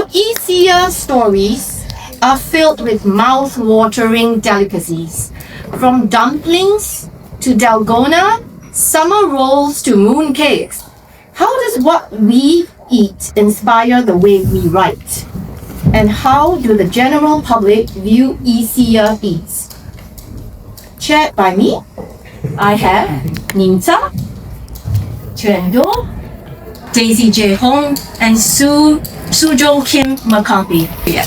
So ESEA stories are filled with mouth-watering delicacies, from dumplings to Dalgona, summer rolls to mooncakes. How does what we eat inspire the way we write? And how do the general public view ESEA eats? Chaired by me, I have Nghiem, Tuyền, Daisy J. Hong, and Sojung McCarthy. Yeah.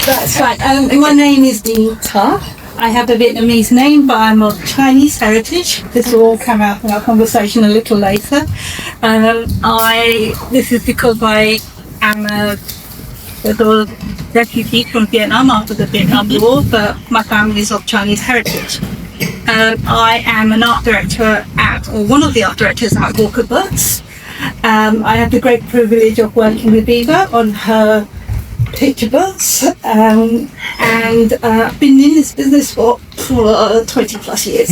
That's right. My name is Binna. I have a Vietnamese name, but I'm of Chinese heritage. This will all come out in our conversation a little later. This is because I am a little refugee from Vietnam after the Vietnam War, but my family is of Chinese heritage. I am an art director or one of the art directors at Walker Books. I have the great privilege of working with Eva on her picture books, and I've been in this business for 20 plus years.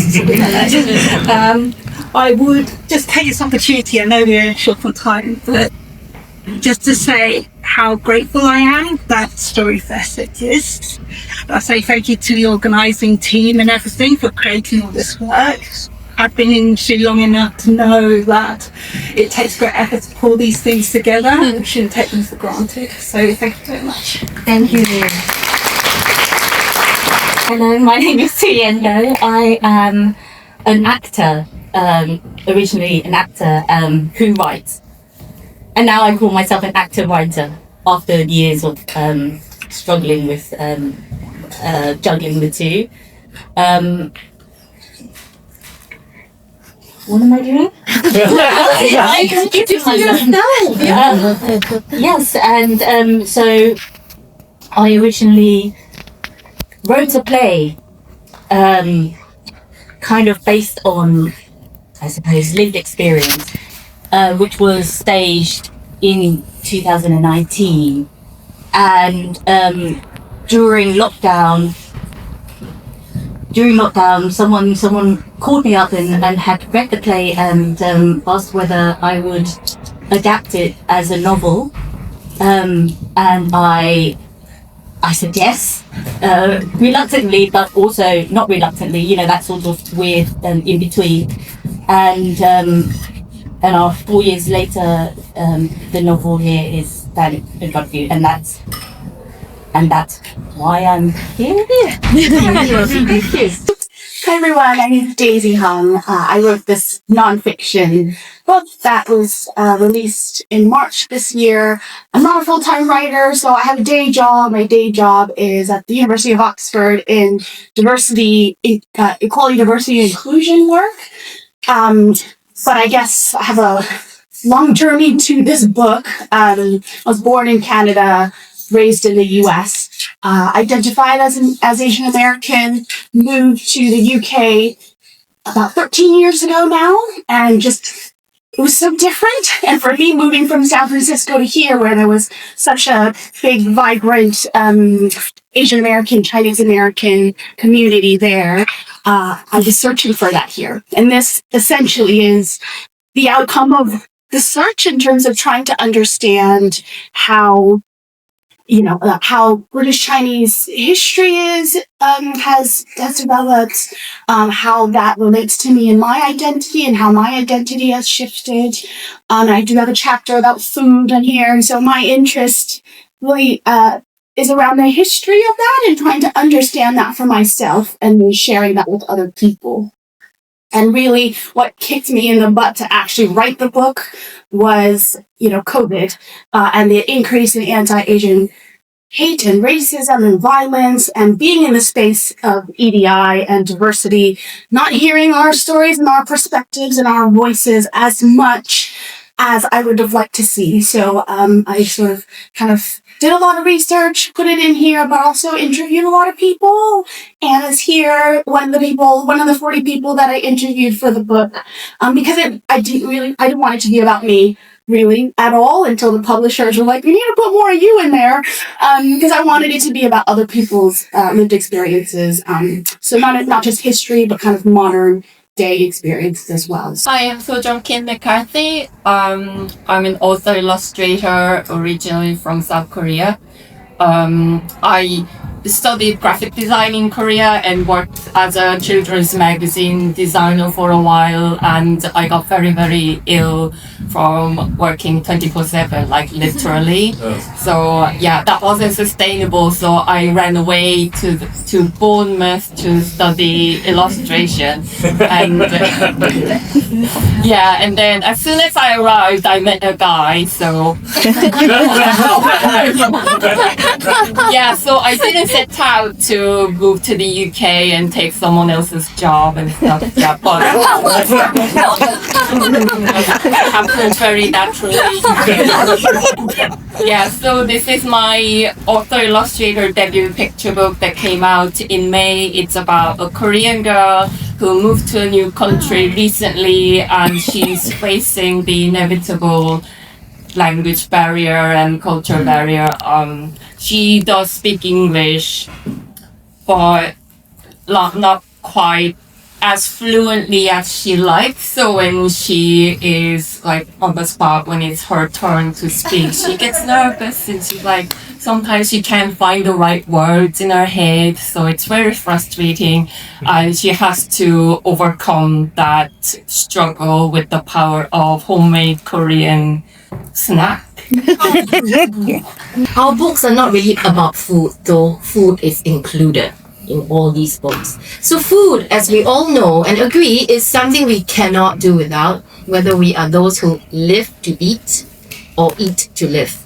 I would just take this opportunity, I know we're short on time, but just to say how grateful I am that Storyfest exists. I say thank you to the organising team and everything for creating all this work. I've been in the industry long enough to know that it takes great effort to pull these things together. We shouldn't take them for granted. So thank you very much. Thank you. Hello, my name is Tuyền. I am an actor, originally an actor who writes. And now I call myself an actor-writer after years of struggling with juggling the two. What am I doing? Yes, and so I originally wrote a play, kind of based on, I suppose, lived experience, which was staged in 2019, and during lockdown, someone called me up and had read the play and asked whether I would adapt it as a novel, and I said yes, reluctantly, but also not reluctantly. That sort of weird in between, and 4 years later, the novel here is standing in front of you, and that's why I'm here. Thank you. Hi everyone, my name is Daisy Hong. I wrote this non-fiction book that was released in March this year. I'm not a full-time writer, so I have a day job. My day job is at the University of Oxford in equality, diversity, and inclusion work. But I guess I have a long journey to this book. I was born in Canada, raised in the US, identified as Asian American, moved to the UK about 13 years ago now, and it was so different. And for me, moving from San Francisco to here, where there was such a big, vibrant Asian American, Chinese American community there, I was searching for that here. And this essentially is the outcome of the search in terms of trying to understand how British Chinese history has developed, how that relates to me and my identity, and how my identity has shifted. I do have a chapter about food in here, and so my interest really is around the history of that and trying to understand that for myself and then sharing that with other people. And really, what kicked me in the butt to actually write the book was, COVID and the increase in anti-Asian hate and racism and violence, and being in the space of EDI and diversity, not hearing our stories and our perspectives and our voices as much as I would have liked to see. So I sort of kind of did a lot of research, put it in here, but also interviewed a lot of people. Anna's here, one of the 40 people that I interviewed for the book, because I didn't want it to be about me really at all until the publishers were like, you need to put more of you in there, because I wanted it to be about other people's lived experiences. So not just history, but kind of modern day experiences as well. Hi, I'm Sojung McCarthy. I'm an author illustrator originally from South Korea. I studied graphic design in Korea and worked as a children's magazine designer for a while, and I got very, very ill from working 24/7, like literally. So yeah, that wasn't sustainable, so I ran away to Bournemouth to study illustration. And yeah, and then as soon as I arrived, I met a guy, so yeah, so I didn't set out to move to the UK and take someone else's job and stuff. Yeah, but it happened very naturally. Yeah, so this is my author illustrator debut picture book that came out in May. It's about a Korean girl who moved to a new country recently, and she's facing the inevitable language barrier and culture barrier. She does speak English, but not quite as fluently as she likes. So when she is like on the spot, when it's her turn to speak, she gets nervous, and she's like, sometimes she can't find the right words in her head. So it's very frustrating, and she has to overcome that struggle with the power of homemade Korean snack. Our books are not really about food, though food is included in all these books. So food, as we all know and agree, is something we cannot do without, whether we are those who live to eat or eat to live.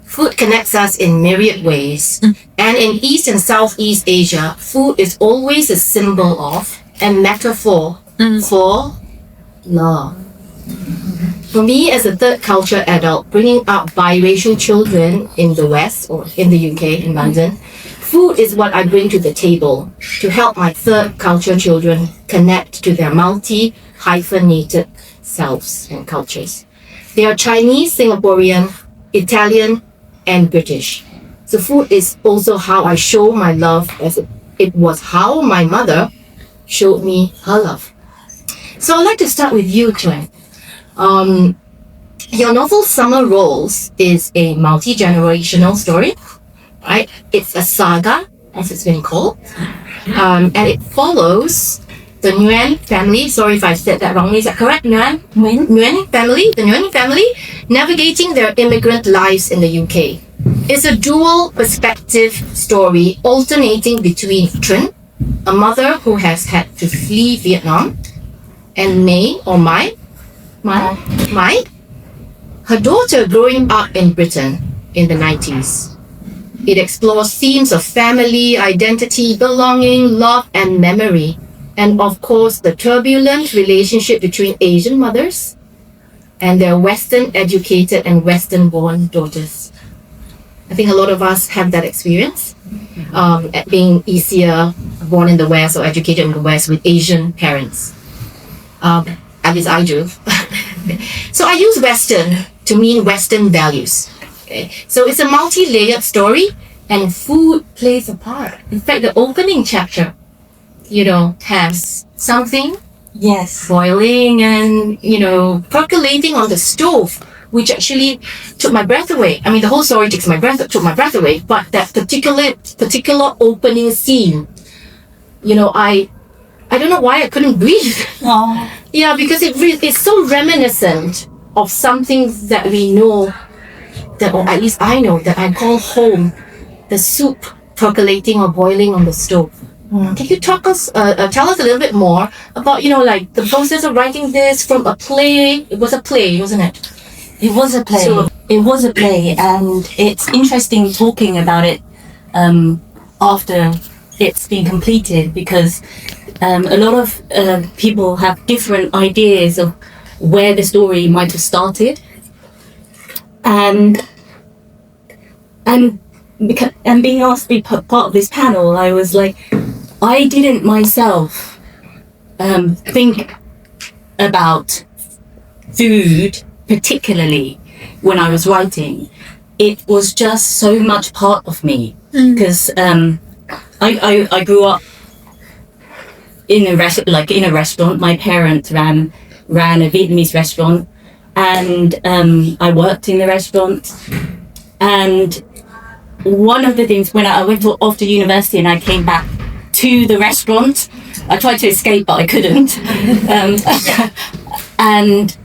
Food connects us in myriad ways, and in East and Southeast Asia, food is always a symbol of and metaphor for love. For me, as a third culture adult, bringing up biracial children in the West, or in the UK, in London, food is what I bring to the table to help my third culture children connect to their multi-hyphenated selves and cultures. They are Chinese, Singaporean, Italian, and British. So food is also how I show my love, as it was how my mother showed me her love. So I'd like to start with you, Tuyền. Your novel Summer Rolls is a multi-generational story, right? It's a saga, as it's been called, and it follows the Nghiem family. Sorry if I said that wrongly. Is that correct? Nghiem family, the Nghiem family, navigating their immigrant lives in the UK. It's a dual perspective story alternating between Tuyền, a mother who has had to flee Vietnam, and Mai, her daughter growing up in Britain in the 90s. It explores themes of family, identity, belonging, love, and memory, and of course the turbulent relationship between Asian mothers and their Western educated and Western born daughters. I think a lot of us have that experience, at being ESEA, born in the West or educated in the West with Asian parents. At least I do. So I use Western to mean Western values. Okay? So it's a multi-layered story, and food plays a part. In fact, the opening chapter, has something boiling and, percolating on the stove, which actually took my breath away. I mean, the whole story took my breath away, but that particular opening scene, I don't know why I couldn't breathe. Oh. Yeah, because it's so reminiscent of something that we know, that, or at least I know, that I call home, the soup percolating or boiling on the stove. Can you tell us a little bit more about, like the process of writing this from a play? It was a play, wasn't it? It was a play. It was a play, and it's interesting talking about it after it's been completed, because a lot of people have different ideas of where the story might have started, and being asked to be part of this panel, I was like, I didn't myself think about food particularly when I was writing. It was just so much part of me, because I grew up in a restaurant. My parents ran a Vietnamese restaurant, and I worked in the restaurant. And one of the things when I went off to university and I came back to the restaurant, I tried to escape, but I couldn't. And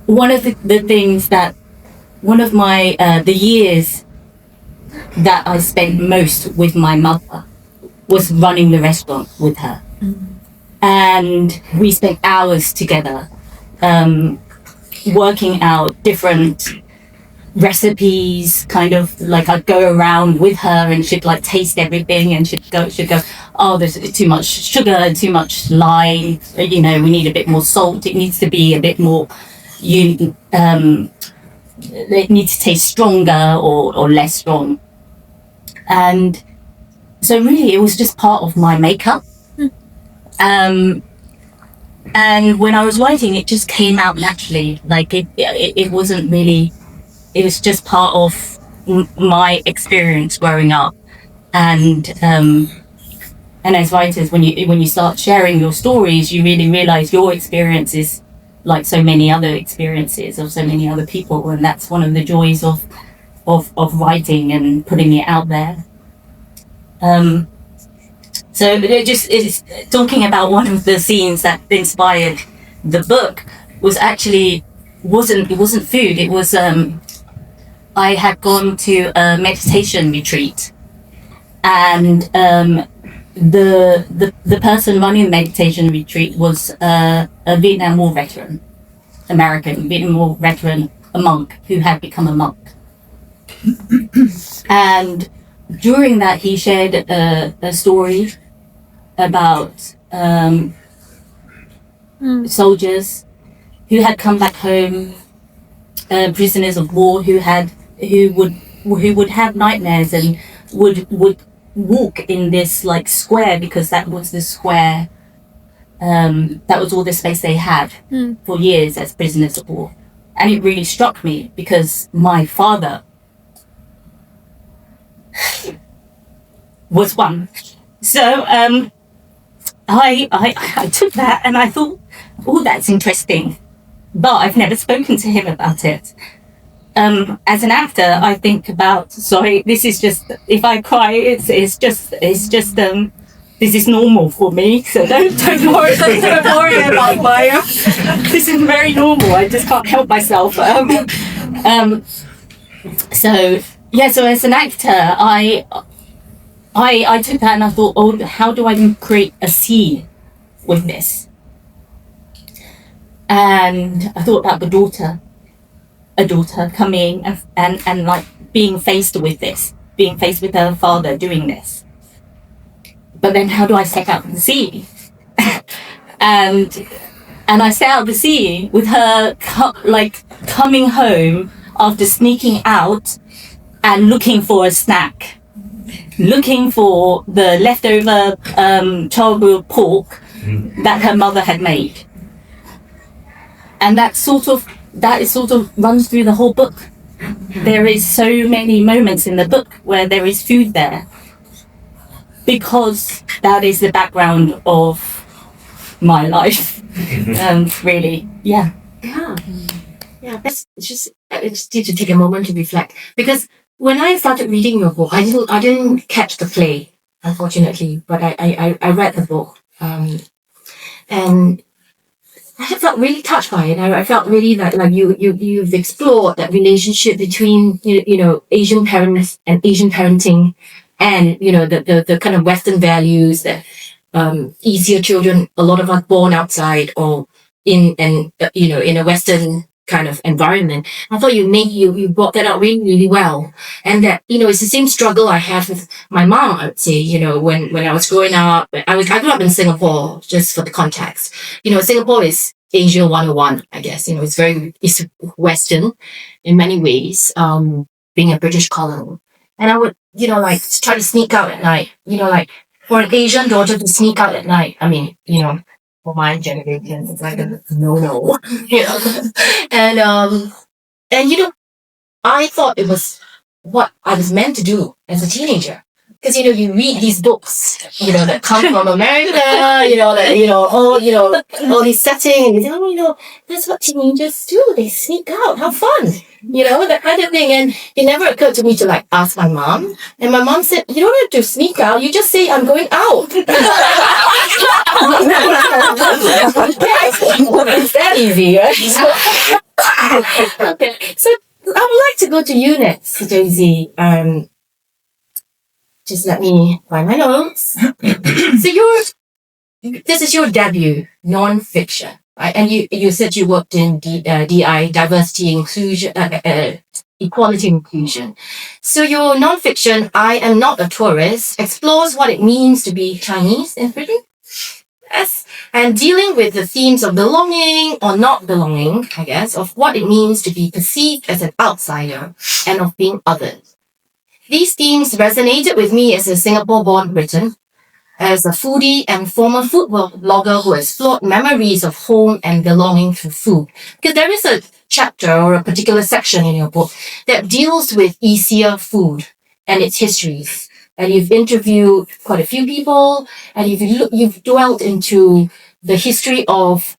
one of the things that one of my the years that I spent most with my mother was running the restaurant with her. And we spent hours together working out different recipes, kind of like I'd go around with her and she'd like taste everything and she'd go, oh, there's too much sugar, too much lime, we need a bit more salt, it needs to be a bit more, it needs to taste stronger or less strong. And so really it was just part of my makeup. And when I was writing, it just came out naturally. Like it wasn't really, it was just part of my experience growing up. And as writers, when you start sharing your stories, you really realize your experience is like so many other experiences of so many other people. And that's one of the joys of writing and putting it out there. So it's talking about one of the scenes that inspired the book was actually wasn't food. It was I had gone to a meditation retreat, and the person running the meditation retreat was a Vietnam War veteran, American Vietnam War veteran, a monk who had become a monk. And during that, he shared a story about soldiers who had come back home, prisoners of war who would have nightmares and would walk in this like square, because that was the square, that was all the space they had for years as prisoners of war. And it really struck me because my father was one. So I took that and I thought, oh, that's interesting. But I've never spoken to him about it. As an actor, I think about, sorry, this is just, if I cry, it's just this is normal for me. So don't worry about my, this is very normal. I just can't help myself. So as an actor, I took that and I thought, oh, how do I create a scene with this? And I thought about a daughter coming and like being faced with this, being faced with her father doing this. But then how do I set out the scene? and I set out the scene with her coming home after sneaking out and looking for a snack, looking for the leftover char-grilled pork that her mother had made. And that sort of runs through the whole book. There is so many moments in the book where there is food there, because that is the background of my life. Really, yeah. It's just need to take a moment to reflect, because when I started reading your book, I didn't catch the play, unfortunately, but I read the book, and I felt really touched by it. I felt really that like you've explored that relationship between Asian parents and Asian parenting, and the kind of Western values that ESEA children, a lot of us born outside or in a Western kind of environment. I thought you brought that out really, really well. And that, it's the same struggle I had with my mom, I would say, when I was growing up. I grew up in Singapore, just for the context. Singapore is Asia 101, I guess. It's Western in many ways, being a British colony. And I would, try to sneak out at night, for an Asian daughter to sneak out at night. I mean, for my generation, it's like a no-no. And I thought it was what I was meant to do as a teenager. because you read these books, that come from America, all these settings, and you say, that's what teenagers do. They sneak out, have fun, that kind of thing. And it never occurred to me to ask my mom. And my mom said, you don't have to sneak out. You just say, I'm going out. It's that easy, right? Okay. So I would like to go to you next, Josie. Just let me find my notes. So this is your debut, non-fiction, right? And you said you worked in DI, diversity, inclusion, equality, inclusion. So your non-fiction, I Am Not a Tourist, explores what it means to be Chinese in Britain. Yes, and dealing with the themes of belonging or not belonging, I guess, of what it means to be perceived as an outsider and of being othered. These themes resonated with me as a Singapore-born Briton, as a foodie and former food blogger who has explored memories of home and belonging through food. Because there is a chapter or a particular section in your book that deals with ESEA food and its histories. And you've interviewed quite a few people, and you've dwelled into the history of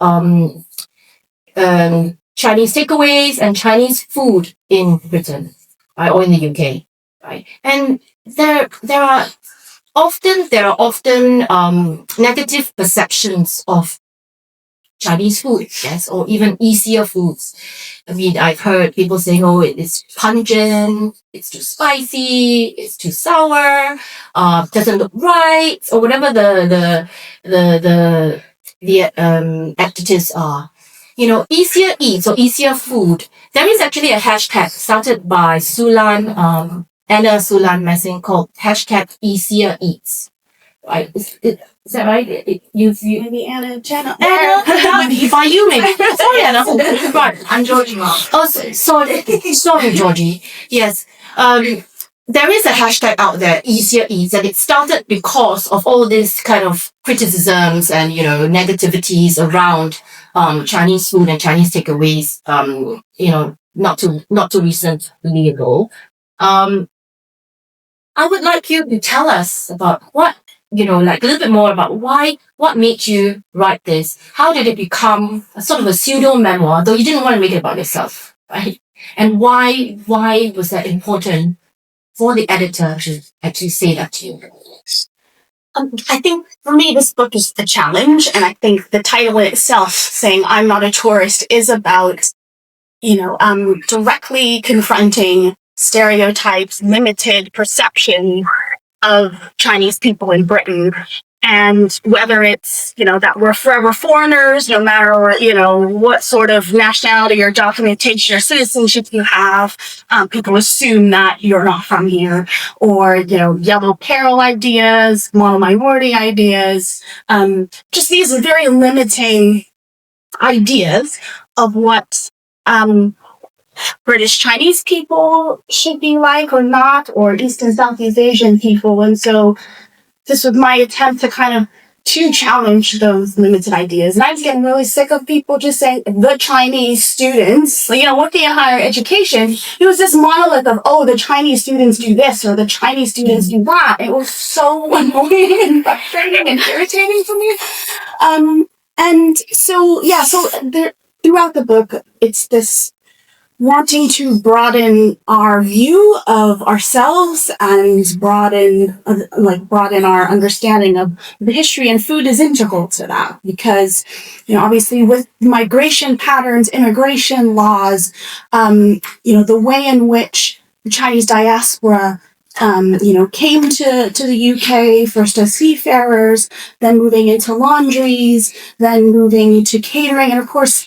Chinese takeaways and Chinese food in Britain, right, or in the UK. Right. And there are often negative perceptions of Chinese food, yes, or even ESEA foods. I mean, I've heard people saying, it's pungent, it's too spicy, it's too sour, doesn't look right, or whatever the adjectives are. ESEA Eats or ESEA Food, there is actually a hashtag started by Anna Sulan Messing called hashtag ESEA Eats. Right? Is that right? Maybe Anna, Jenna. Anna, by you maybe. Sorry, Anna. Right. I'm Georgie Ma. Oh, sorry, Georgie. Yes. There is a hashtag out there, ESEA Eats, and it started because of all this kind of criticisms and, negativities around Chinese food and Chinese takeaways, not too recently ago. I would like you to tell us about what, a little bit more about what made you write this? How did it become a sort of a pseudo memoir, though you didn't want to make it about yourself, right? And why was that important for the editor to actually say that to you? I think for me, this book is a challenge, and I think the title itself, saying I'm not a tourist, is about, directly confronting stereotypes, limited perception of Chinese people in Britain. And whether it's, that we're forever foreigners, no matter, what sort of nationality or documentation or citizenship you have, people assume that you're not from here. Or, yellow peril ideas, mono-minority ideas, just these very limiting ideas of what British Chinese people should be like or not, or East and Southeast Asian people. And so this was my attempt to to challenge those limited ideas. And I was getting really sick of people just saying the Chinese students, working in higher education, it was this monolith of, the Chinese students do this or the Chinese students do that. It was so annoying and frustrating and irritating for me. And so throughout the book, it's this wanting to broaden our view of ourselves and broaden our understanding of the history, and food is integral to that because, obviously with migration patterns, immigration laws, the way in which the Chinese diaspora came to the UK first as seafarers, then moving into laundries, then moving to catering, and of course,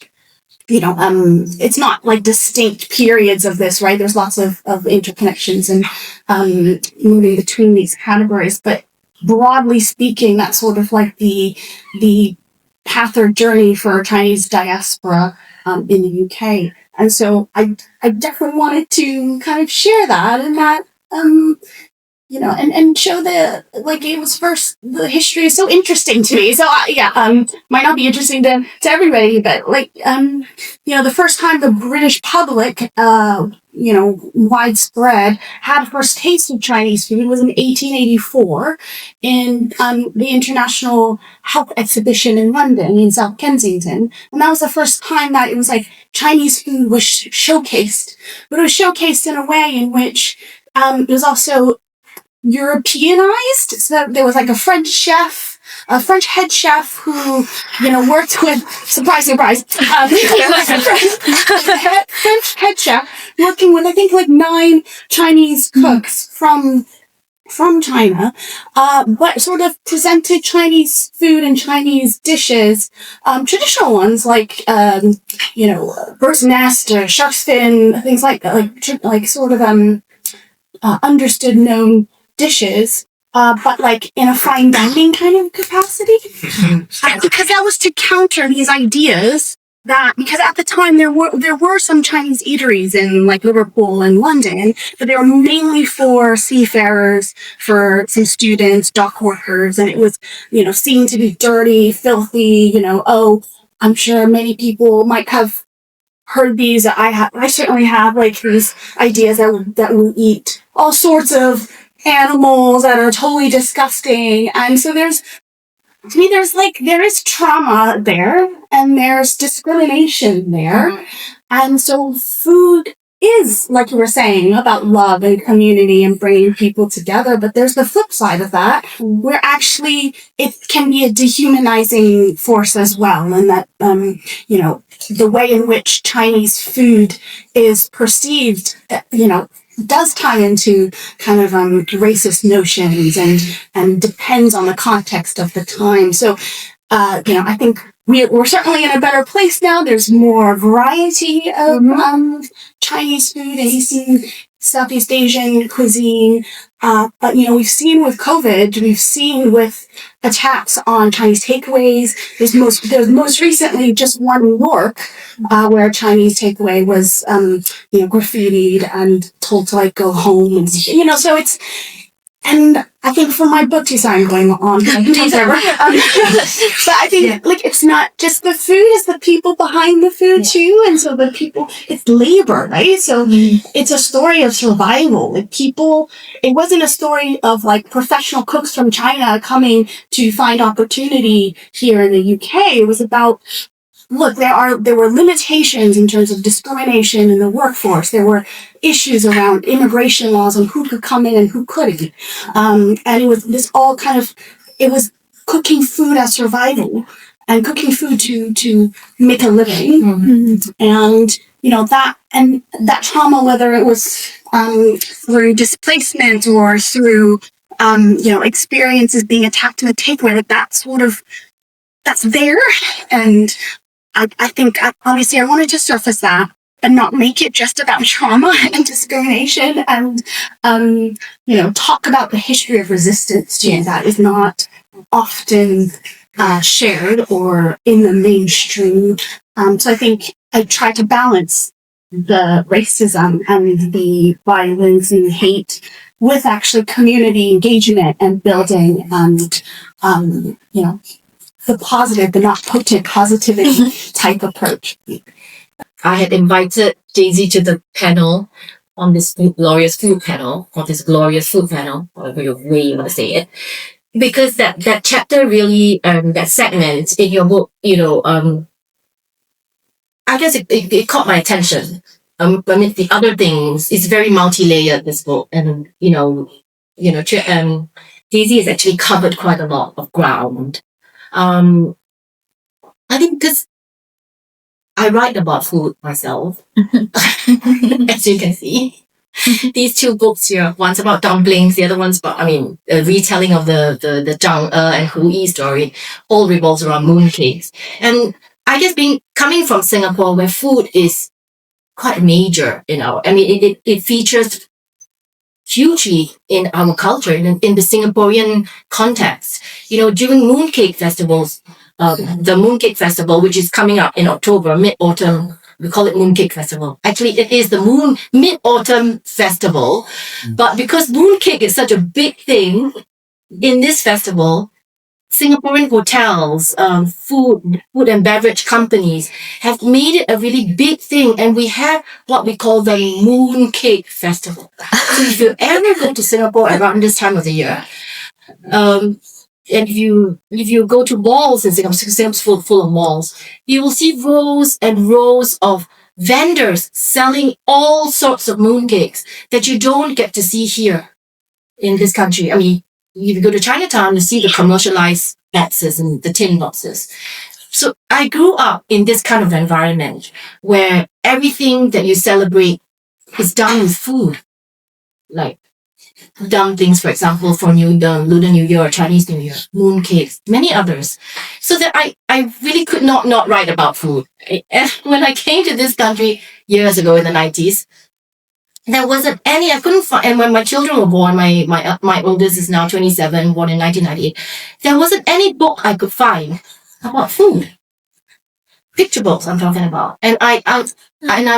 it's not like distinct periods of this, right? There's lots of interconnections and moving between these categories. But broadly speaking, that's sort of like the path or journey for Chinese diaspora in the UK. And so I definitely wanted to kind of share that and that, and show that, it was first, the history is so interesting to me. So, might not be interesting to everybody, but, the first time the British public widespread, had first taste of Chinese food was in 1884 in the International Health Exhibition in London, in South Kensington. And that was the first time that it was like Chinese food was showcased. But it was showcased in a way in which it was also Europeanized. So there was like a French head chef who, worked with, surprise, French head chef working with, I think, like 9 Chinese cooks from China, but sort of presented Chinese food and Chinese dishes, traditional ones like, bird's nest or shark's fin, things like that, like sort of, understood, known dishes, but like in a fine dining kind of capacity. Because that was to counter these ideas that, because at the time there were some Chinese eateries in like Liverpool and London, but they were mainly for seafarers, for some students, dock workers, and it was, seen to be dirty, filthy, I'm sure many people might have heard these. I certainly have, like, these ideas that will eat all sorts of animals that are totally disgusting. And so there is trauma there, and there's discrimination there. And so food is, like you were saying, about love and community and bringing people together. But there's the flip side of that, where actually it can be a dehumanizing force as well. And that, the way in which Chinese food is perceived, does tie into kind of racist notions and depends on the context of the time. So, I think we're certainly in a better place now. There's more variety of Chinese food and Southeast Asian cuisine. But, we've seen with COVID, we've seen with attacks on Chinese takeaways. There's most recently just one in New York, where a Chinese takeaway was, graffitied and told to like go home. And, so it's, and I think for my book, sorry, I'm going on. But I think like it's not just the food, it's the people behind the food too. And so the people, it's labor, right? So it's a story of survival. Like it wasn't a story of like professional cooks from China coming to find opportunity here in the UK. It was about, look, there were limitations in terms of discrimination in the workforce. There were issues around immigration laws on who could come in and who couldn't. And it was it was cooking food as survival and cooking food to make a living. And, that trauma, whether it was, through displacement or through, experiences being attacked in the takeaway, like that's there. And I think, obviously, I wanted to surface that and not make it just about trauma and discrimination and, talk about the history of resistance too. That is not often shared or in the mainstream. So I think I try to balance the racism and the violence and hate with actually community engagement and building and, the positive, the not potent positivity type approach. I had invited Daisy to the panel on this glorious food panel, whatever way you want to say it, because that chapter really, that segment in your book, I guess it caught my attention. The other things, it's very multi-layered, this book, and Daisy has actually covered quite a lot of ground. I think because I write about food myself, as you can see. These 2 books here, one's about dumplings, the other one's about, a retelling of the Zhang and Hu Yi story, all revolves around mooncakes. And I guess coming from Singapore, where food is quite major, it features hugely in our culture, in the Singaporean context. During mooncake festivals, the Mooncake Festival, which is coming up in October, mid-autumn, we call it Mooncake Festival. Actually, it is the Mid-Autumn Festival. But because mooncake is such a big thing in this festival, Singaporean hotels, food and beverage companies have made it a really big thing, and we have what we call the Mooncake Festival. So if you ever go to Singapore around this time of the year, and if you go to malls in Singapore, Singapore's full of malls, you will see rows and rows of vendors selling all sorts of mooncakes that you don't get to see here in this country. I mean, if you go to Chinatown, you see the commercialized boxes and the tin boxes. So I grew up in this kind of environment where everything that you celebrate is done with food. Like dumplings, for example, for the Lunar New Year or Chinese New Year, mooncakes, many others. So that I really could not write about food. And when I came to this country years ago in the 90s, there wasn't any, I couldn't find, and when my children were born, my oldest is now 27, born in 1998, there wasn't any book I could find about food. Picture books I'm talking about. And I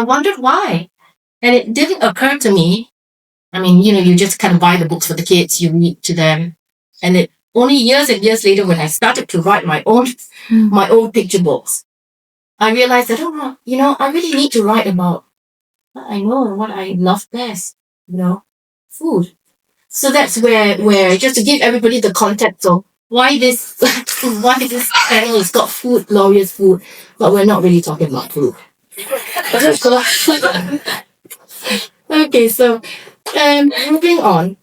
wondered why. And it didn't occur to me. I mean, you just kind of buy the books for the kids, you read to them. And it only years and years later when I started to write my own picture books, I realized that, I really need to write about what I know and what I love best, food. So that's where just to give everybody the context of why this channel is got food, glorious food, but we're not really talking about food. Okay, so moving on.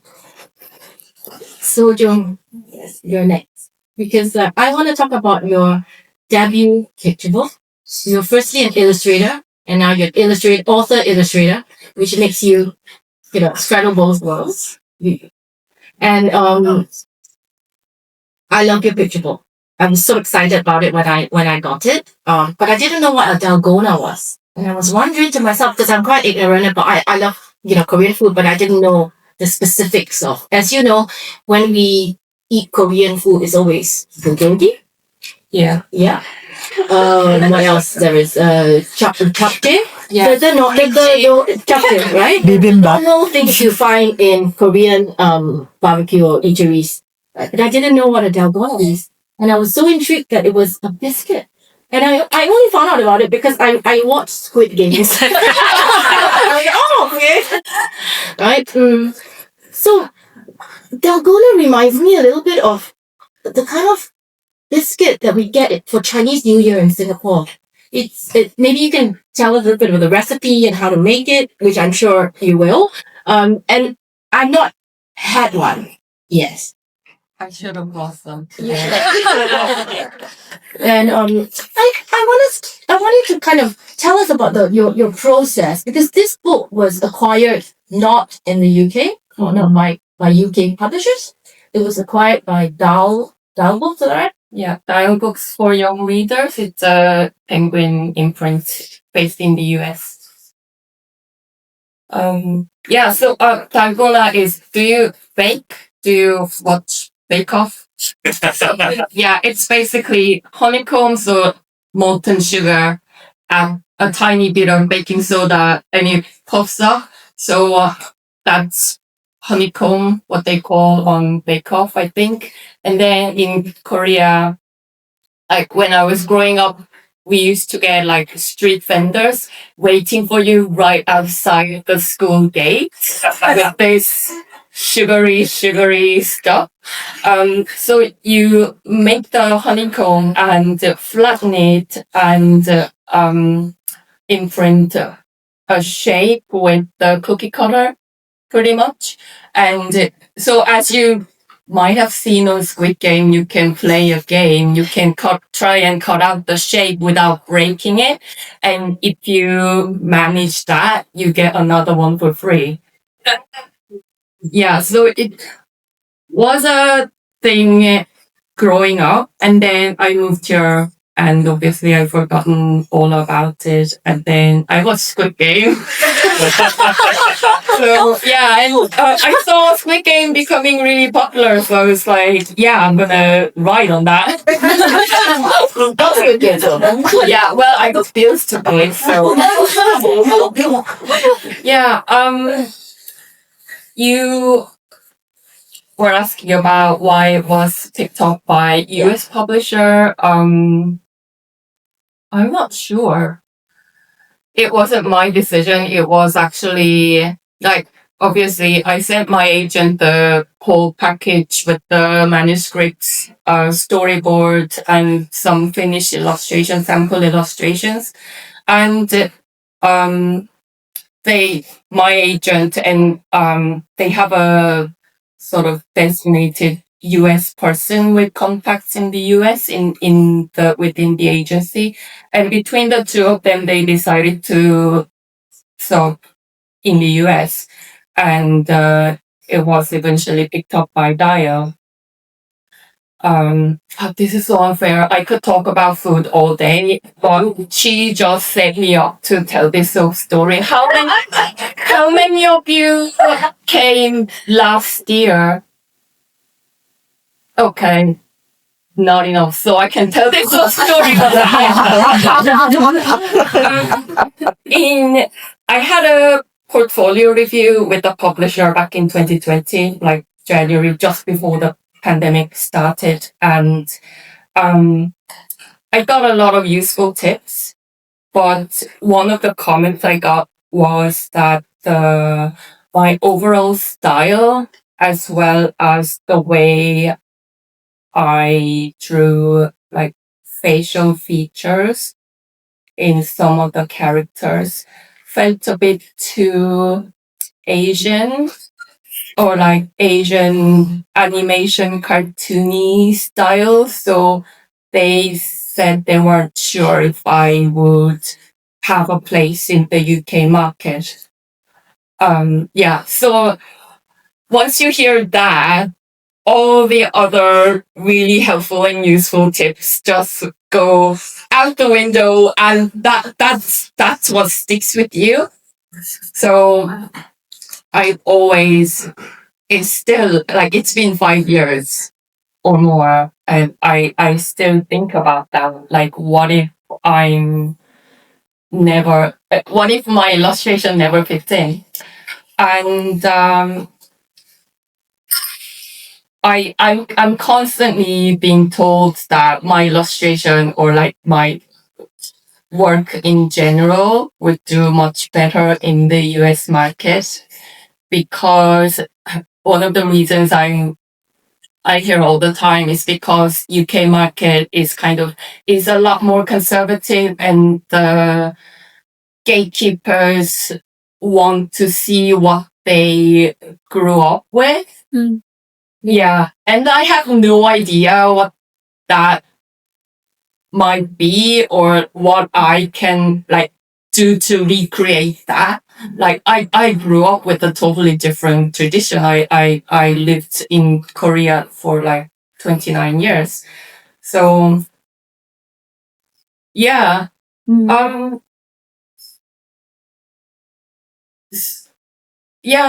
Sojung, yes, you're next. Because I want to talk about your debut picture book. You're firstly an illustrator, and now you're an author-illustrator, which makes you, straddle both worlds. And I love your picture book. I was so excited about it when I got it. But I didn't know what a Dalgona was. And I was wondering to myself, because I'm quite ignorant, but I love, Korean food, but I didn't know the specifics of. As you know, when we eat Korean food, it's always bulgogi. Yeah. Yeah. What else? There is chapte. Yeah. The chapte, right? Bibimbap. All things you find in Korean barbecue or eateries. But I didn't know what a Dalgona is. And I was so intrigued that it was a biscuit. And I only found out about it because I watched Squid Games. Okay. Right? So, Dalgona reminds me a little bit of the kind of biscuit that we get for Chinese New Year in Singapore. Maybe you can tell a little bit of the recipe and how to make it, which I'm sure you will. And I've not had one. Yes. I should have bought some. Yeah. And I wanted to kind of tell us about your process, because this book was acquired not in the UK, or not by UK publishers. It was acquired by Dal Books, is that right? Yeah, Dial Books for Young Readers. It's a Penguin imprint based in the US. So Dalgona is, do you bake? Do you watch Bake Off? Yeah, it's basically honeycomb, so molten sugar, and a tiny bit of baking soda, and it puffs up. So that's honeycomb, what they call on Bake Off, I think. And then in Korea, like when I was growing up, we used to get like street vendors waiting for you right outside the school gate with this sugary stuff. So you make the honeycomb and flatten it and imprint a shape with the cookie cutter, pretty much. And so as you might have seen on Squid Game, you can play a game. You can try and cut out the shape without breaking it. And if you manage that, you get another one for free. Yeah, so it was a thing growing up. And then I moved here, and obviously I've forgotten all about it. And then I watched Squid Game. So yeah, and I saw Squid Game becoming really popular, so I was like, yeah, I'm gonna ride on that. That's good, Yeah, well, I got bills to pay, so yeah. were asking about why it was picked up by US publisher, I'm not sure. It wasn't my decision. It was actually like, obviously I sent my agent the whole package with the manuscripts, storyboard and some finished illustrations, sample illustrations. And my agent and they have a sort of designated US person with contacts in the US within the agency. And between the two of them, they decided to sub in the US. And it was eventually picked up by Dia. This is so unfair. I could talk about food all day, but she just set me up to tell this whole story. How many of you came last year? Okay, not enough. So I can tell this whole story. I had a portfolio review with the publisher back in 2020, like January, just before the pandemic started, and I got a lot of useful tips. But one of the comments I got was that my overall style, as well as the way I drew like facial features in some of the characters, felt a bit too Asian, or like Asian animation cartoony style. So they said they weren't sure if I would have a place in the UK market. So once you hear that, all the other really helpful and useful tips just go out the window, and that's what sticks with you. So it's still like, it's been 5 years or more, and I still think about that. Like, what if my illustration never fits in? And I'm constantly being told that my illustration, or like my work in general, would do much better in the US market, because one of the reasons I hear all the time is because UK market is a lot more conservative, and the gatekeepers want to see what they grew up with. Yeah. And I have no idea what that might be, or what I can like do to recreate that. Like, I grew up with a totally different tradition. I lived in Korea for like 29 years. So yeah.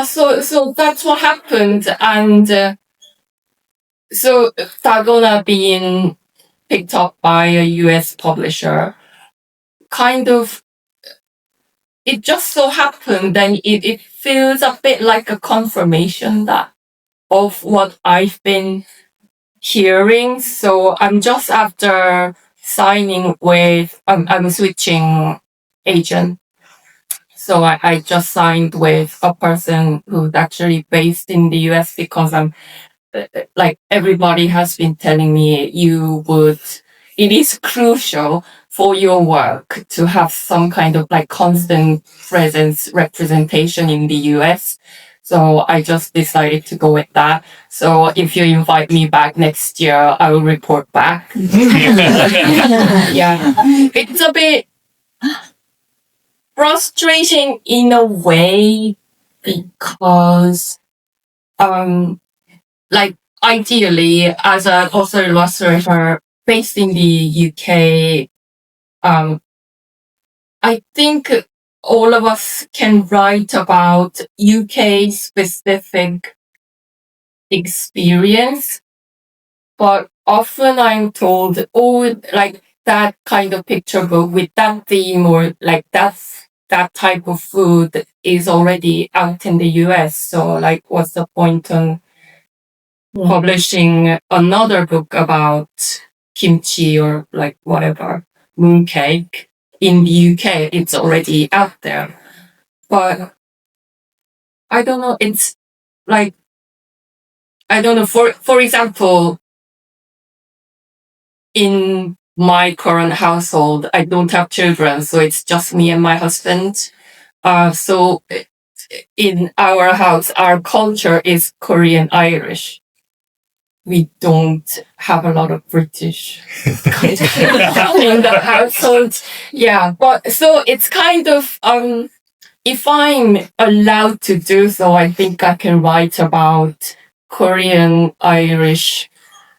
So that's what happened. And so Dalgona being picked up by a US publisher, it just so happened, and it feels a bit like a confirmation of what I've been hearing. So I'm just after signing with, I'm switching agent. So I just signed with a person who's actually based in the US, because I'm like, everybody has been telling me it is crucial for your work to have some kind of like constant presence representation in the US. So I just decided to go with that. So if you invite me back next year, I will report back. Yeah. It's a bit frustrating in a way, because like, ideally, as an author illustrator based in the UK, I think all of us can write about UK specific experience, but often I'm told, oh, like, that kind of picture book with that theme, or like that type of food is already out in the US. So like, what's the point on publishing another book about kimchi or like whatever, mooncake. In the UK, it's already out there. But I don't know, it's like, I don't know, for example, in my current household, I don't have children, so it's just me and my husband. So in our house, our culture is Korean Irish. We don't have a lot of British in the household. Yeah, but so it's kind of, if I'm allowed to do so, I think I can write about Korean Irish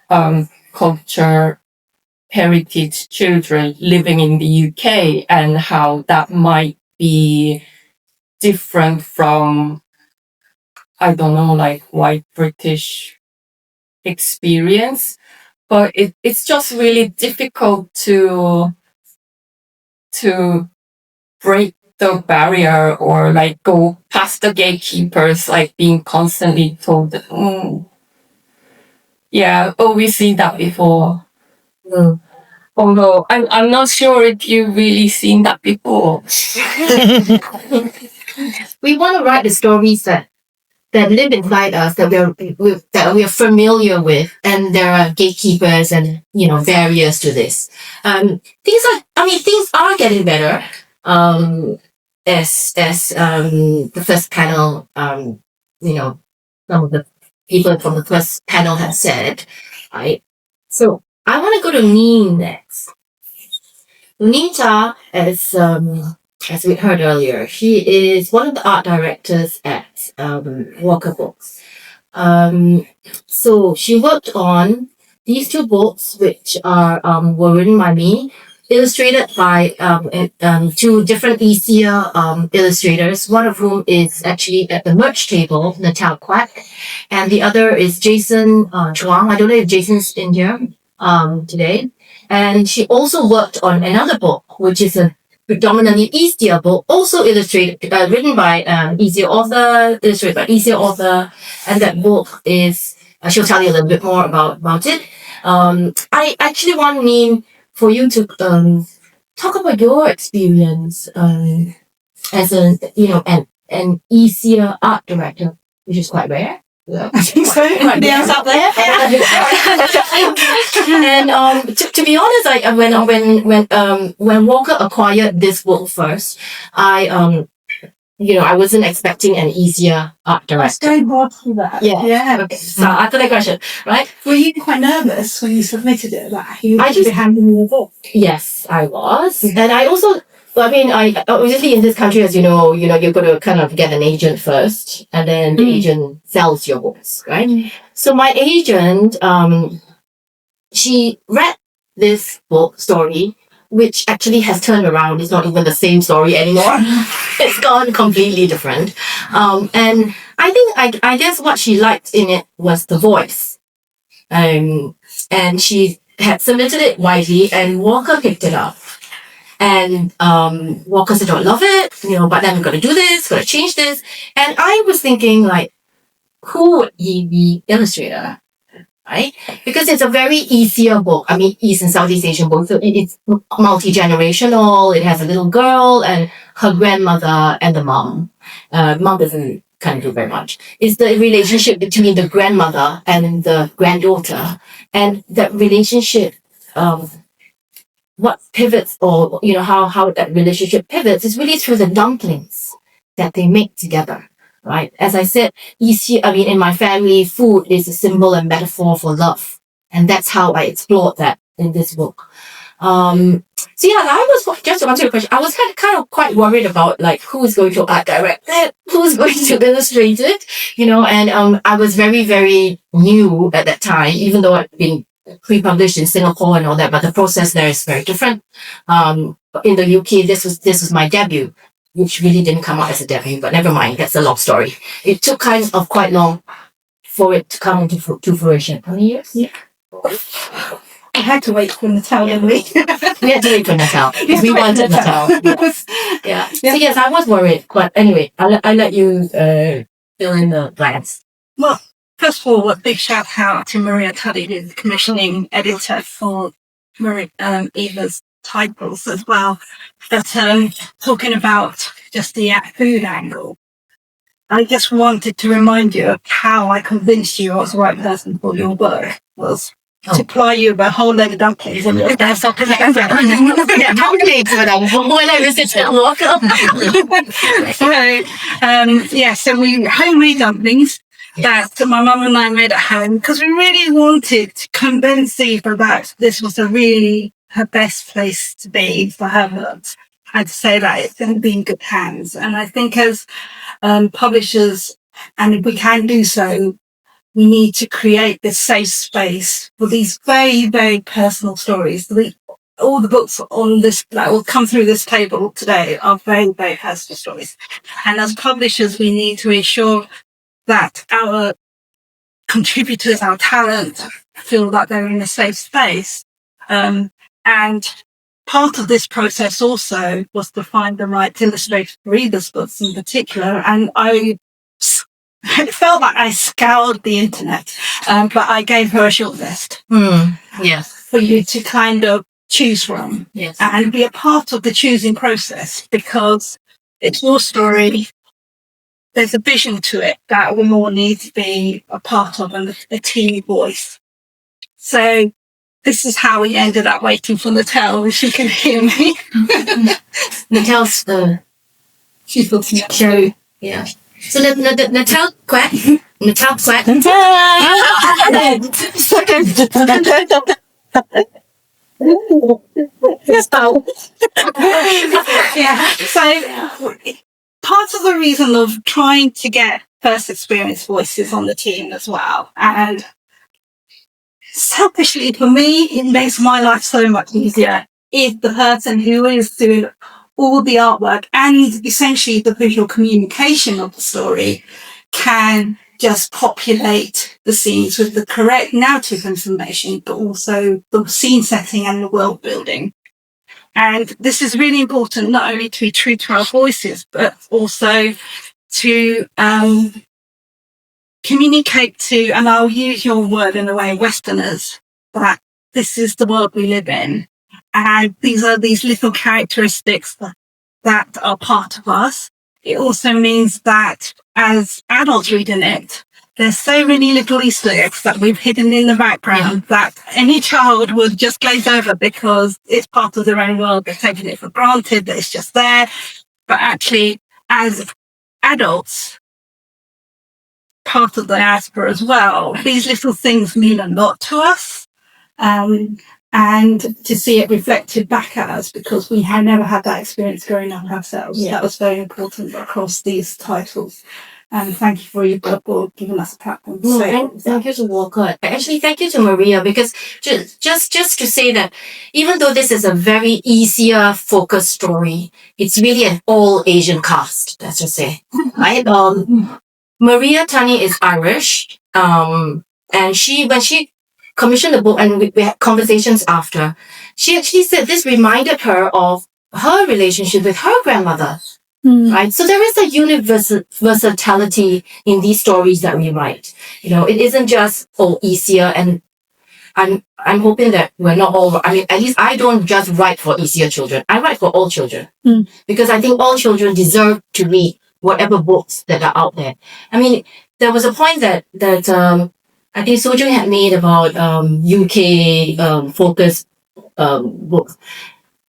culture heritage children living in the UK and how that might be different from, I don't know, like white British experience. But it's just really difficult to break the barrier or like go past the gatekeepers, like being constantly told, yeah, oh, we've seen that before. Although I'm not sure if you've really seen that before. We want to write the stories that live inside us, that we are familiar with, and there are gatekeepers and barriers to this. Things are getting better. As the first panel, some of the people from the first panel have said, right? So I want to go to Nghiem next. Nita, as we heard earlier, she is one of the art directors at Walker Books. So she worked on these two books, which were written by me, illustrated by two different ESEA illustrators, one of whom is actually at the merch table, Natal Quack, and the other is Jason Chuang. I don't know if Jason's in here today. And she also worked on another book, which is a predominantly ESEA book, also illustrated, written by ESEA author, illustrated by ESEA author, and that book is, she'll tell you a little bit more about it. I actually want Nghiem for you to talk about your experience as an ESEA art director, which is quite rare. Yeah. I think so. Nails up there. And to be honest, when Walker acquired this book first, I wasn't expecting an easier art director. Going hard for that. Yeah. Okay. So after the question, right? Were you quite nervous when you submitted it? Like you would be handing me the book? Yes, I was, and I also. I obviously in this country, as you know, you've got to kind of get an agent first, and then the agent sells your books, right? So my agent, she read this book story, which actually has turned around. It's not even the same story anymore. It's gone completely different. And I guess what she liked in it was the voice. And she had submitted it widely, and Walker picked it up. And Walker said, I love it, but then we've got to do this, got to change this. And I was thinking, like, who would be the illustrator, right? Because it's a very ESEA book. I mean, East and Southeast Asian book. So it's multi-generational. It has a little girl and her grandmother and the mom. Mom doesn't kind of do very much. It's the relationship between the grandmother and the granddaughter. And that relationship, what pivots or, how that relationship pivots is really through the dumplings that they make together, right? As I said, in my family, food is a symbol and metaphor for love. And that's how I explored that in this book. I was, just to answer your question, I was kind of quite worried about like who's going to art direct it, who's going to illustrate it, and I was very, very new at that time, even though I'd been pre-published in Singapore and all that, but the process there is very different. In the UK, this was my debut, which really didn't come out as a debut, but never mind, that's a long story. It took kind of quite long for it to come into fruition. How many years? Yeah. I had to wait for Natal, didn't we? We had to wait for Natal. We wanted Natal. Yeah. So yes, I was worried, but anyway, I'll let you fill in the blanks. Well, first of all, a big shout out to Maria Tuddy, who's the commissioning editor for Eva's titles as well. But talking about just the food angle, I just wanted to remind you of how I convinced you I was the right person for your work, was to ply you with a whole load of dumplings. And That's something like that. Dumplings when I visited local. So we homemade dumplings that my mum and I made at home because we really wanted to convince Eva that this was her best place to be for her books, and to say that it's going to be in good hands. And I think as publishers, and if we can do so, we need to create this safe space for these very, very personal stories. All the books on this that will come through this table today are very, very personal stories. And as publishers, we need to ensure that our contributors, our talent, feel that they're in a safe space. And part of this process also was to find the right illustrator for Reader's books in particular. And it felt like I scoured the internet, but I gave her a short list Yes. for you to kind of choose from, Yes. and be a part of the choosing process, because it's your story. There's a vision to it that we all need to be a part of, and a team voice. So this is how we ended up waiting for Natal, if you can hear me. Natal's She's looking at show. Yeah. So Natal quack. Natal quack. Yeah. So part of the reason of trying to get first experience voices on the team as well, and selfishly for me, it makes my life so much easier if the person who is doing all the artwork and essentially the visual communication of the story can just populate the scenes with the correct narrative information, but also the scene setting and the world building. And this is really important, not only to be true to our voices, but also to communicate to, and I'll use your word in a way, Westerners, that this is the world we live in. And these are these little characteristics that are part of us. It also means that as adults reading it, there's so many little Easter eggs that we've hidden in the background that any child would just glaze over because it's part of their own world. They're taking it for granted that it's just there. But actually, as adults, part of the diaspora as well, these little things mean a lot to us. And to see it reflected back at us, because we had never had that experience growing up ourselves. That was very important across these titles. And thank you for your book for giving us a platform. Thank you to Walcott. Actually, thank you to Maria, because just to say that even though this is a very ESEA focused story, it's really an all Asian cast, let's just say. Right? Maria Tunney is Irish. And when she commissioned the book, and we had conversations after, she actually said this reminded her of her relationship with her grandmother. Right? So there is a universality in these stories that we write. You know, it isn't just for ESEA, and I'm hoping that we're not all, I mean, at least I don't just write for ESEA children. I write for all children. Because I think all children deserve to read whatever books that are out there. I mean, there was a point that I think Sojung had made about UK focused books.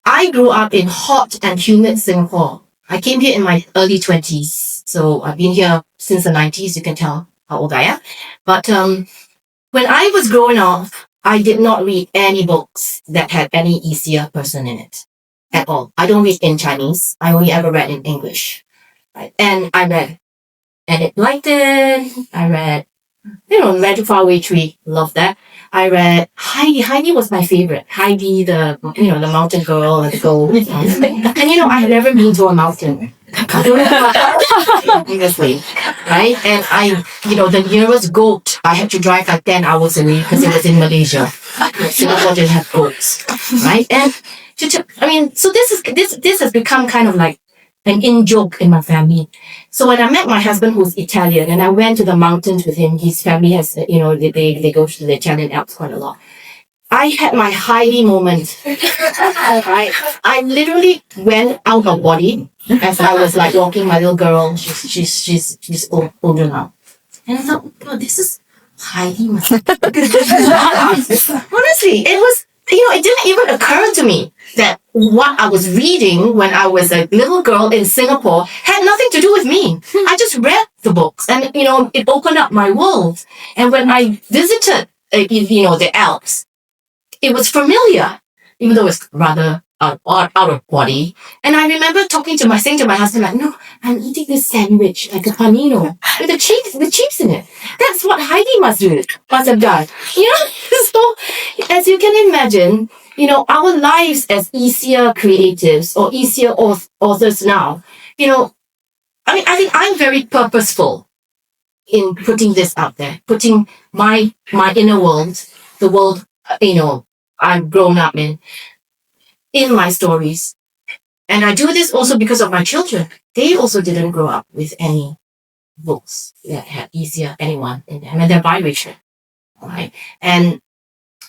I grew up in hot and humid Singapore. I came here in my early 20s. So I've been here since the 90s. You can tell how old I am. But when I was growing up, I did not read any books that had any ESEA person in it at all. I don't read in Chinese. I only ever read in English. Right? And I read Enid Blyton. I read Magic Faraway Tree, love that. I read Heidi. Heidi was my favorite. Heidi, the mountain girl and the gold. And I had never been to a mountain. Obviously, right? And the nearest goat, I had to drive like 10 hours away because it was in Malaysia. Singapore didn't have goats, right? And so this has become kind of like an in-joke in my family. So when I met my husband, who's Italian, and I went to the mountains with him, his family has, they go to the Italian Alps quite a lot. I had my Heidi moment. I literally went out of body as I was like walking my little girl. She's older now. And I thought, God, this is Heidi. Honestly, it was, it didn't even occur to me that what I was reading when I was a little girl in Singapore had nothing to do with me. I just read the books and, it opened up my world. And when I visited, the Alps, it was familiar, even though it's rather out of body. And I remember saying to my husband, like, no, I'm eating this sandwich, like a panino, with the chips in it. That's what Heidi must have done. So as you can imagine, our lives as ESEA creatives or ESEA authors now, I think I'm very purposeful in putting this out there, putting my inner world, the world, I've grown up in my stories. And I do this also because of my children. They also didn't grow up with any books that had ESEA, anyone in them. And they're biracial, right? And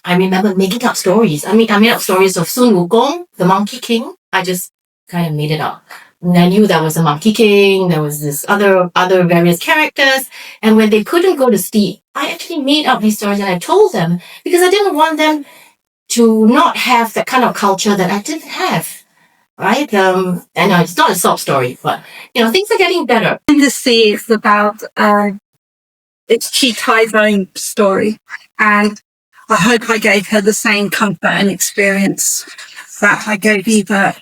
I remember making up stories. I made up stories of Sun Wukong, the Monkey King. I just kind of made it up. And I knew there was a Monkey King, there was this other various characters. And when they couldn't go to sleep, I actually made up these stories and I told them because I didn't want them to not have that kind of culture that I didn't have, right? And it's not a sob story, but, things are getting better. In the Sea is about, it's Chi Tai's own story. And I hope I gave her the same comfort and experience that I gave Eva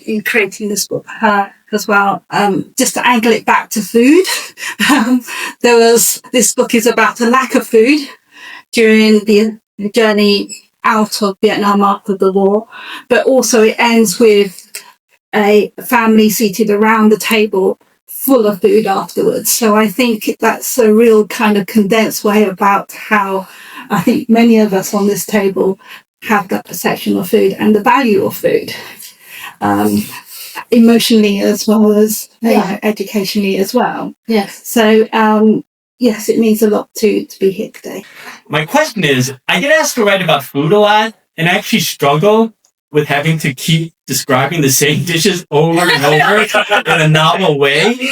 in creating this book for her as well. Just to angle it back to food, this book is about the lack of food during the journey out of Vietnam after the war, but also it ends with a family seated around the table full of food afterwards. So I think that's a real kind of condensed way about how I think many of us on this table have that perception of food and the value of food, emotionally as well as educationally as well. Yes. So yes, it means a lot to be here today. My question is, I get asked to write about food a lot, and I actually struggle with having to keep describing the same dishes over and over in a novel way.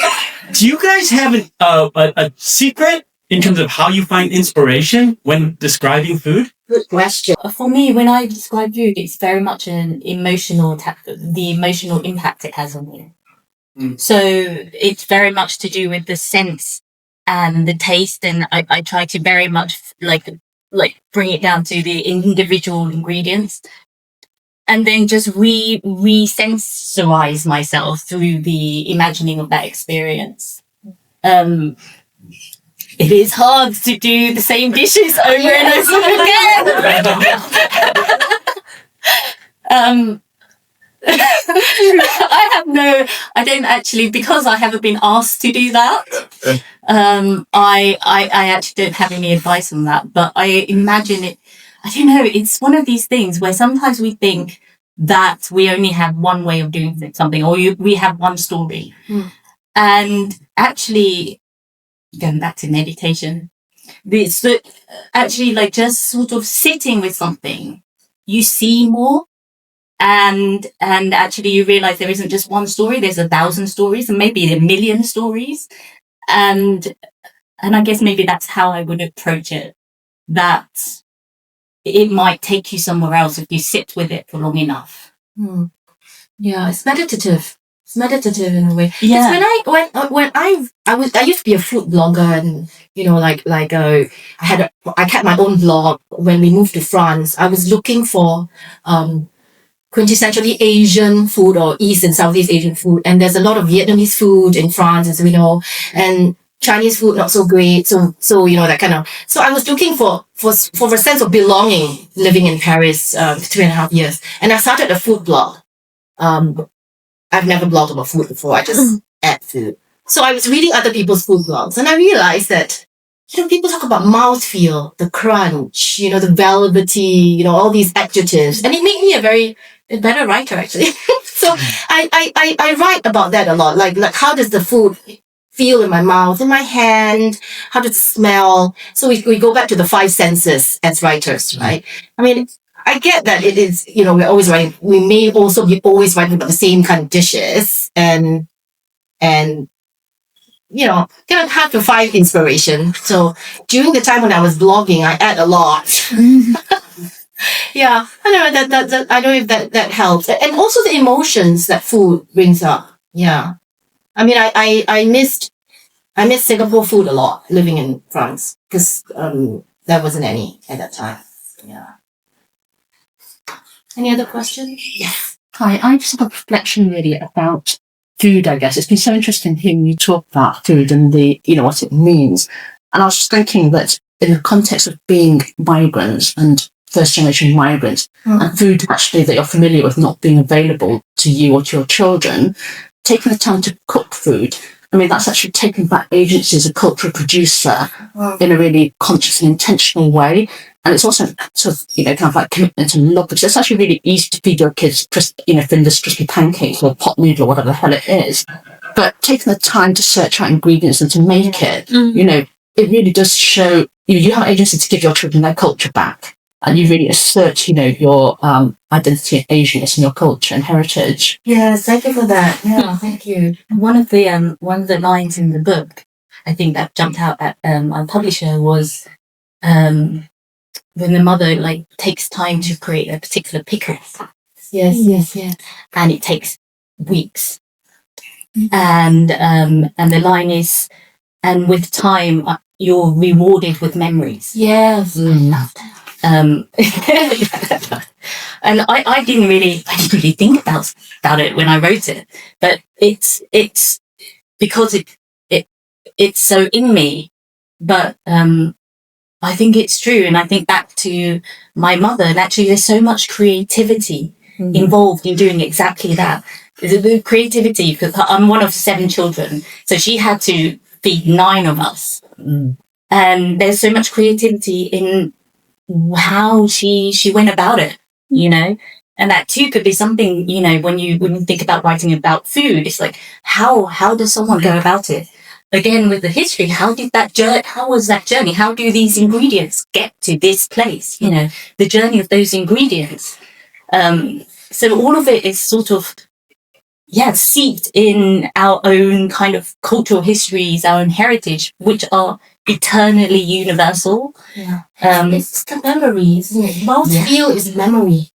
Do you guys have a secret in terms of how you find inspiration when describing food? Good question. For me, when I describe food, it's very much the emotional impact it has on me. So it's very much to do with the sense and the taste, and I try to very much like bring it down to the individual ingredients, and then just re-sensorize myself through the imagining of that experience. It is hard to do the same dishes over and over again. I don't actually, because I haven't been asked to do that. I actually don't have any advice on that, but I imagine it, I don't know, it's one of these things where sometimes we think that we only have one way of doing something, or we have one story. And actually, going back to meditation, it's actually like just sort of sitting with something, you see more. And actually you realize there isn't just one story, there's 1,000 stories and maybe 1,000,000 stories. And I guess maybe that's how I would approach it, that it might take you somewhere else if you sit with it for long enough. Yeah, it's meditative. It's meditative in a way. Yeah. It's when I used to be a food blogger, and I kept my own blog. When we moved to France, I was looking for quintessentially Asian food or East and Southeast Asian food. And there's a lot of Vietnamese food in France, as we know, and Chinese food not so great. So that kind of. So I was looking for a sense of belonging, living in Paris 2.5 years, and I started a food blog. I've never blogged about food before. I just add food. So I was reading other people's food blogs, and I realized that people talk about mouthfeel, the crunch, the velvety, all these adjectives, and it made me a better writer, actually. So I write about that a lot. Like how does the food feel in my mouth, in my hand, how to smell. So we go back to the five senses as writers, right? I mean, I get that it is, we're always writing, we may also be always writing about the same kind of dishes and kind of hard to find inspiration. So during the time when I was blogging, I ate a lot. Yeah, I don't know that I don't know if that helps, and also the emotions that food brings up. Yeah, I mean, I missed Singapore food a lot living in France because there wasn't any at that time. Yeah. Any other questions? Yes. Hi, I just have a reflection really about food, I guess. It's been so interesting hearing you talk about food and what it means. And I was just thinking that in the context of being migrants and first generation migrants and food actually that you're familiar with not being available to you or to your children, taking the time to cook food, I mean, that's actually taking back agency as a cultural producer in a really conscious and intentional way. And it's also sort of, kind of like commitment and love, because it's actually really easy to feed your kids, Finder's crispy pancakes or pot noodle or whatever the hell it is. But taking the time to search out ingredients and to make it, it really does show you have agency to give your children their culture back. And you really assert, your identity and Asianness and your culture and heritage. Yes, thank you for that. Yeah, thank you. One of the lines in the book, I think that jumped out at our publisher was when the mother takes time to create a particular pickle. Yes. And it takes weeks. And the line is, and with time you're rewarded with memories. Yes. Love that. And I didn't really think about it when I wrote it, but it's because it's so in me. But I think it's true, and I think back to my mother, and actually there's so much creativity involved in doing exactly that. The creativity, because I'm one of 7 children, so she had to feed 9 of us, and there's so much creativity in how she went about it, and that too could be something, when you think about writing about food, it's like, how does someone go about it? Again, with the history, how was that journey? How do these ingredients get to this place? The journey of those ingredients. So all of it is sort of, seeped in our own kind of cultural histories, our own heritage, which are eternally universal. Yeah. It's the memories. Mouthfeel is memory.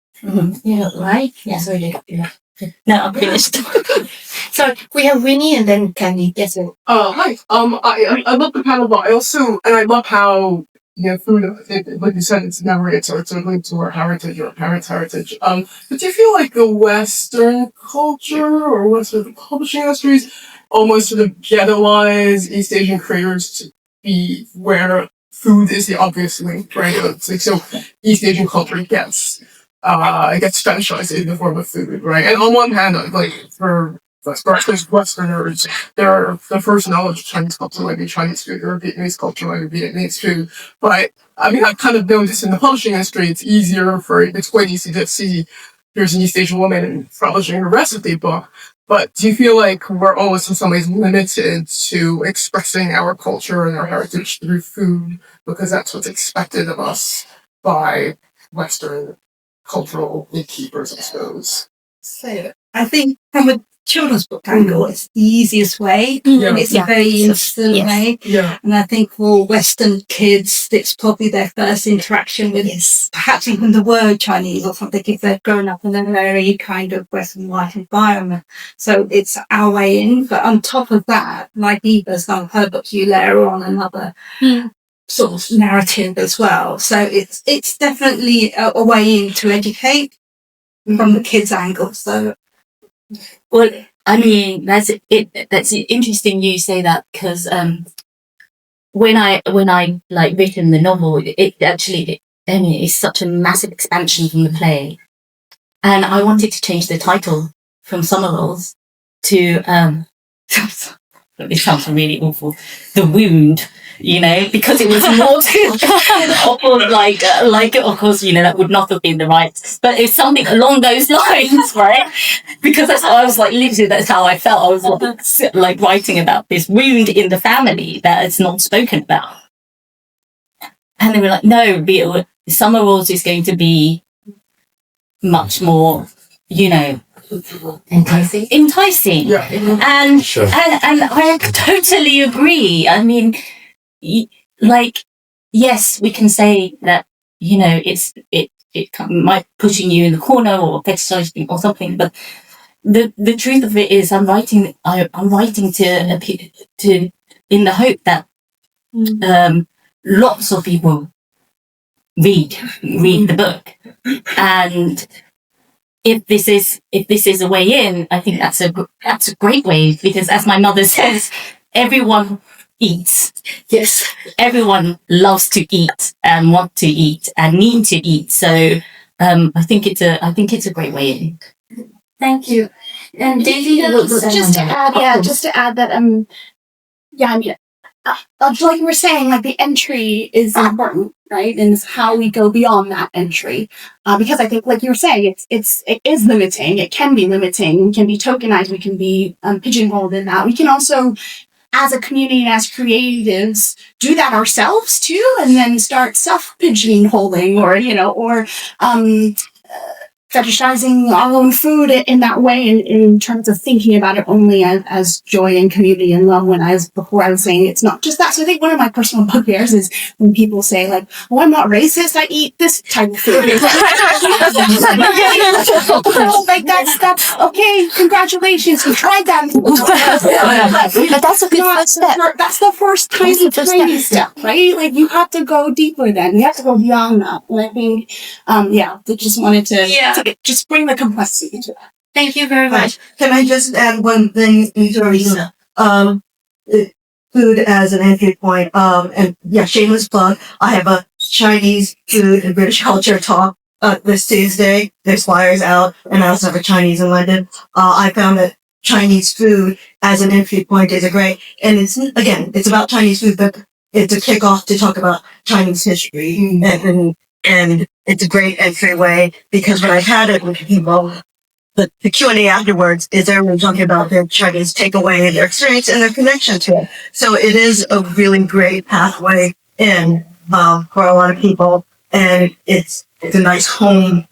Yeah, right? Yeah, sorry. Yeah. No, I'm finished. So we have Winnie and then Candy. Yes, sir. Hi. I love the panel, but I love how food, like you said, it's memory. It's linked to our heritage, or our parents' heritage. But do you feel like the Western culture or Western publishing industries almost sort of ghettoize East Asian creators to be where food is the obvious link, right? It's like, so East Asian culture gets fetishized in the form of food, right? And on one hand, for Westerners, their first knowledge of Chinese culture might be Chinese food, or Vietnamese culture might be Vietnamese food. But I mean, I've kind of noticed in the publishing industry, it's quite easy to see here's an East Asian woman publishing a recipe book. But do you feel like we're almost in some ways limited to expressing our culture and our heritage through food because that's what's expected of us by Western cultural gatekeepers, I suppose? So I think from a children's book angle, it's the easiest way. Yeah. It's a very instant way. Yeah. And I think for Western kids, it's probably their first interaction with perhaps even the word Chinese or something if they've grown up in a very kind of Western white environment. So it's our way in. But on top of that, like Eva's done her book, you layer on another sort of narrative as well. So it's definitely a way in to educate from the kids' angle. So well, I mean, that's interesting you say that, because when I written the novel, it's such a massive expansion from the play, and I wanted to change the title from Summer Rolls to it sounds really awful, The Wound, because it was more of course, that would not have been the right, but it's something along those lines, right? Because I was like, literally, that's how I felt. I was like writing about this wound in the family that it's not spoken about. And they were like, no, Summer Rolls is going to be much more, enticing. Yeah. And I totally agree. I mean, yes, we can say that, it might pushing you in the corner or fetishizing or something, but the truth of it is I'm writing to in the hope that lots of people read the book. And if this is a way in, I think that's a great way, because as my mother says, everyone eats. Yes. Everyone loves to eat and want to eat and need to eat. So I think it's a great way in. Thank you. And Daisy, just to add that like you were saying, like the entry is important, right? And it's how we go beyond that entry. Because I think, like you were saying, it is limiting. It can be limiting. We can be tokenized. We can be pigeonholed in that. We can also, as a community and as creatives, do that ourselves too, and then start self-pigeonholing or fetishizing our own food in that way, in terms of thinking about it only as joy and community and love, before I was saying it's not just that. So I think one of my personal bugbears is when people say like, oh, I'm not racist, I eat this type of food. Like that's okay, congratulations, you tried that. but that's a good first step. That's the first tiny step, right? Like you have to go deeper then. You have to go beyond that. And I think, they just wanted to just bring the complexity to that. Thank you very much. Can I just add one thing, Teresa? Food as an entry point. And shameless plug. I have a Chinese food and British culture talk this Tuesday. There's flyers out, and I also have a Chinese in London. I found that Chinese food as an entry point is and it's about Chinese food, but it's a kickoff to talk about Chinese history, and it's a great entryway, because when I've had it with people, the Q&A afterwards is everyone talking about their Chinese takeaway and their experience and their connection to it. So it is a really great pathway in for a lot of people, and it's a nice warm,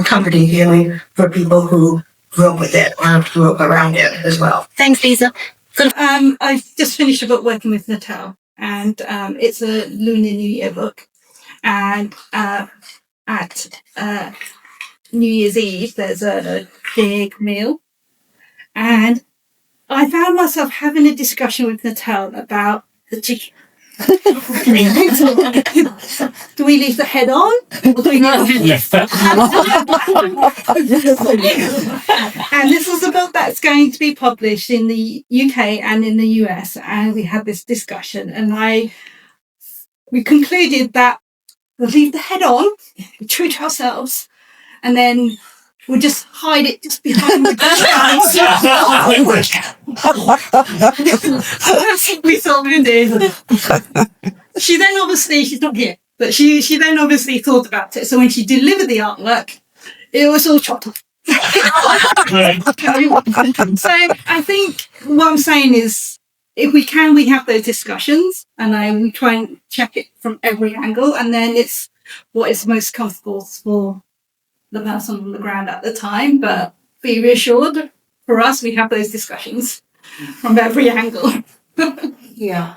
comforting feeling for people who grew up with it or grew up around it as well. Thanks, Lisa. I've just finished a book working with Natal, and it's a Lunar New Year book. And at New Year's Eve, there's a big meal. And I found myself having a discussion with Natal about the chicken. Do we leave the head on? Or do we And this was a book that's going to be published in the UK and in the US. And we had this discussion, and we concluded that we'll leave the head on, be true to ourselves, and then we'll just hide it just behind the background. That's what we thought we did. She then obviously, she's not here, but she then obviously thought about it. So when she delivered the artwork, it was all chopped off. So I think what I'm saying is, if we can, we have those discussions, and we try and check it from every angle, and then it's what is most comfortable for the person on the ground at the time. But be reassured, for us, we have those discussions from every angle. Yeah.